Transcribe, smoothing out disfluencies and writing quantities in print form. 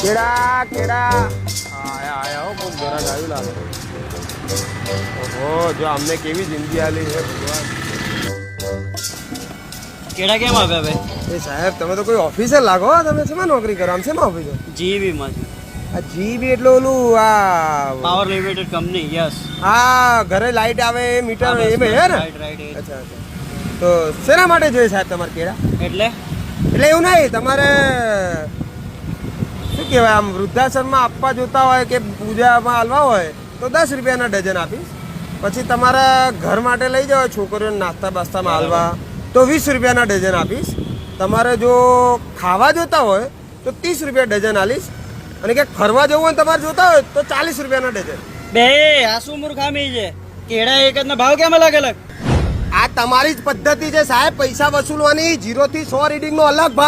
કેળા કેળા આયા આયા હો ખૂબ ઘરા ગાયું લાગે. ઓહો જો અમને કેવી જિંદગી આલી છે ભગવાન. કેડા કેમ આવ્યા ભાઈ? એ સાહેબ તમે તો કોઈ ઓફિસર લાગો હો. તમે શેમાં નોકરી કરો? આમ શેમાં ઓફિસર? જીબી માં છે. આ જીબી એટલે ઓલું આ પાવર લિમિટેડ કંપની. યસ. હા ઘરે લાઈટ આવે એ મીટર એ હે ને? રાઈટ. અચ્છા અચ્છા. તો શેના માટે જોઈએ સાહેબ તમારે કેળા? એટલે એવું નહીં તમારે શું કહેવાય આમ વૃદ્ધાશ્રમમાં આપવા જોતા હોય કે પૂજામાં હાલવા હોય તો 10 રૂપિયાના ડઝન આપીશ. પછી તમારા ઘર માટે લઈ જાઓ છોકરીઓને નાસ્તા બાસ્તામાં હાલવા તો 20 રૂપિયાના ડઝન આપીશ. તમારે જો ખાવા જોતા હોય તો 30 રૂપિયા ડઝન આલીશ. અને કે ફરવા જવું હોય તમારે જોતા હોય તો 40 રૂપિયાના ડઝન. બે આ શું મૂર્ખામી છે? કેડા એક જ ભાવ કેમ અલગ અલગ? આ તમારી જ પદ્ધતિ છે સાહેબ પૈસા વસૂલવાની. 0 થી 100 રીડિંગનો અલગ ભાવ.